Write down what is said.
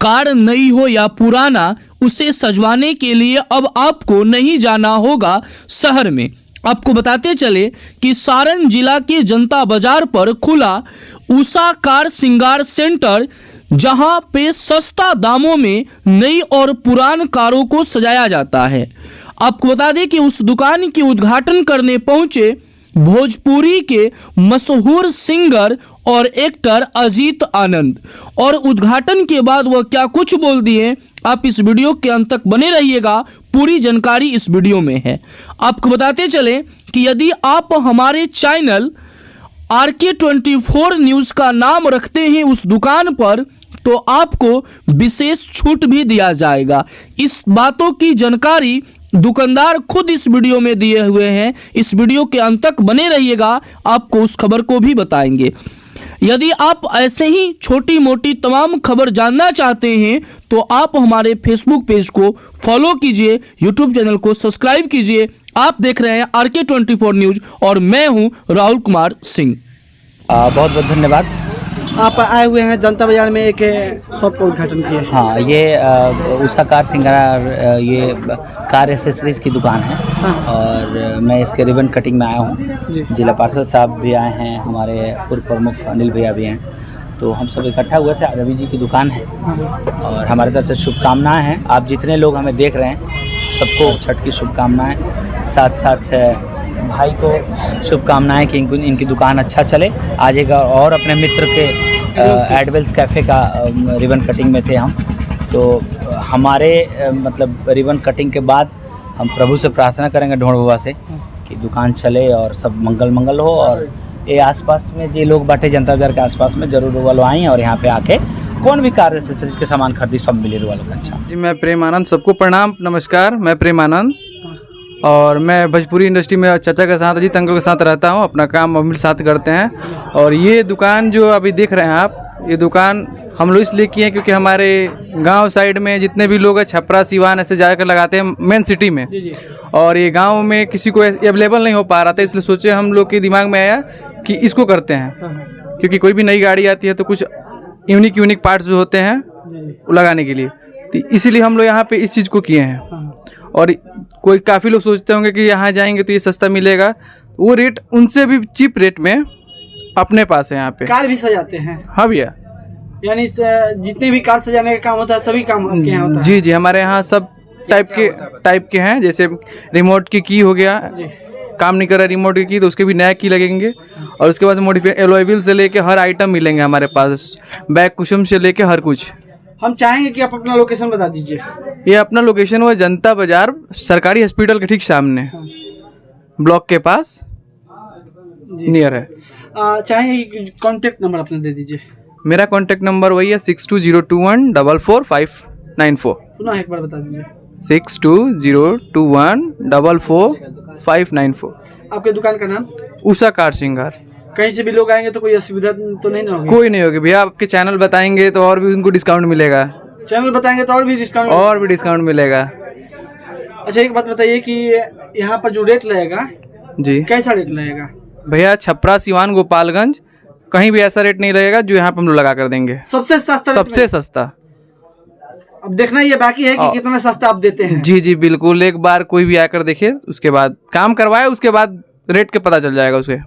Car नई हो या पुराना, उसे सजवाने के लिए अब आपको नहीं जाना होगा शहर में। आपको बताते चले कि सारण जिला के जनता बाजार पर खुला उषा कार श्रृंगार सेंटर, जहां पे सस्ता दामों में नई और पुरान कारों को सजाया जाता है। आपको बता दें कि उस दुकान के उद्घाटन करने पहुंचे भोजपुरी के मशहूर सिंगर और एक्टर अजीत आनंद, और उद्घाटन के बाद वह क्या कुछ बोल दिए, आप इस वीडियो के अंत तक बने रहिएगा। पूरी जानकारी इस वीडियो में है। आपको बताते चले कि यदि आप हमारे चैनल RK24 न्यूज़ का नाम रखते हैं उस दुकान पर, तो आपको विशेष छूट भी दिया जाएगा। इस बातों की जानकारी दुकानदार खुद इस वीडियो में दिए हुए हैं। इस वीडियो के अंत तक बने रहिएगा, आपको उस खबर को भी बताएंगे। यदि आप ऐसे ही छोटी मोटी तमाम खबर जानना चाहते हैं तो आप हमारे फेसबुक पेज को फॉलो कीजिए, यूट्यूब चैनल को सब्सक्राइब कीजिए। आप देख रहे हैं RK24 न्यूज़ और मैं हूं राहुल कुमार सिंह। बहुत बहुत धन्यवाद। आप आए हुए हैं जनता बाजार में एक शॉप का उद्घाटन किया। हाँ, ये उषा कार श्रृंगार, ये कार एसेसरीज की दुकान है। हाँ। और मैं इसके रिबन कटिंग में आया हूँ। जिला पार्षद साहब भी आए हैं, हमारे पूर्व प्रमुख अनिल भैया भी हैं, तो हम सब इकट्ठा हुए थे। रवि जी की दुकान है और हमारी तरफ से शुभकामनाएँ हैं। आप जितने लोग हमें देख रहे हैं सबको छठ की शुभकामनाएँ, साथ साथ भाई को शुभकामनाएं कि इनकी दुकान अच्छा चले। आज एक और अपने मित्र के एडवेल्स कैफ़े का रिबन कटिंग में थे हम, तो हमारे मतलब रिबन कटिंग के बाद हम प्रभु से प्रार्थना करेंगे, ढोंड बाबा से, कि दुकान चले और सब मंगल हो। और ये आसपास में जो लोग बाटे जनता बाजार के आसपास में जरूर वो लोग आएँ और यहाँ पे आके कौन भी कार एसेसरीज के सामान खरीदी, सब मिले वालों का। अच्छा जी, मैं प्रेम आनंद, सबको प्रणाम नमस्कार। मैं प्रेम आनंद और मैं भोजपुरी इंडस्ट्री में चाचा के साथ, अजीत अंकल के साथ रहता हूँ। अपना काम हम साथ करते हैं। और ये दुकान जो अभी देख रहे हैं आप, ये दुकान हम लोग इसलिए किए हैं क्योंकि हमारे गांव साइड में जितने भी लोग हैं, छपरा सिवान ऐसे जाकर लगाते हैं मेन सिटी में, और ये गांव में किसी को अवेलेबल नहीं हो पा रहा था, इसलिए सोचे हम लोग के दिमाग में आया कि इसको करते हैं। क्योंकि कोई भी नई गाड़ी आती है तो कुछ यूनिक पार्ट्स जो होते हैं लगाने के लिए, तो इसीलिए हम लोग यहाँ पे इस चीज़ को किए हैं। और कोई काफ़ी लोग सोचते होंगे कि यहाँ जाएंगे तो ये सस्ता मिलेगा, वो रेट उनसे भी चीप रेट में अपने पास है। यहाँ पे कार भी सजाते हैं। हाँ भैया, यानी जितने भी कार सजाने का काम होता है सभी काम आपके यहाँ होता है? जी, हमारे यहाँ सब टाइप के हैं। जैसे रिमोट की हो गया, काम नहीं कर रहा रिमोट की, तो उसके भी नया की लगेंगे। और उसके बाद मॉडिफाई एलॉय व्हील से लेके हर आइटम मिलेंगे हमारे पास, बैक कुशन से लेके हर कुछ। हम चाहेंगे कि आप अपना लोकेशन बता दीजिए। ये अपना लोकेशन हुआ जनता बाजार, सरकारी हॉस्पिटल के ठीक सामने, ब्लॉक के पास नियर है। चाहेंगे कि कॉन्टेक्ट नंबर अपना दे दीजिए। मेरा कॉन्टेक्ट नंबर वही है 6202144594। पुनः एक बार बता दीजिए। 6202144594। आपके दुकान का नाम? उषा कार श्रृंगार। कहीं से भी लोग आएंगे तो कोई असुविधा तो नहीं ना होगी? कोई नहीं होगी भैया, आपके चैनल बताएंगे तो और भी उनको डिस्काउंट मिलेगा। चैनल बताएंगे तो और भी डिस्काउंट मिलेगा। अच्छा, एक बात बताइए कि यहाँ पर जो रेट लगेगा जी, कैसा रेट लगेगा? भैया छपरा सिवान गोपालगंज कहीं भी ऐसा रेट नहीं लगेगा जो यहाँ पे हम लोग लगा कर देंगे। सबसे सस्ता। अब देखना ये बाकी है कि कितना सस्ता आप देते हैं। जी बिल्कुल, एक बार कोई भी आकर देखे, उसके बाद काम करवाए, उसके बाद रेट के पता चल जाएगा उसे।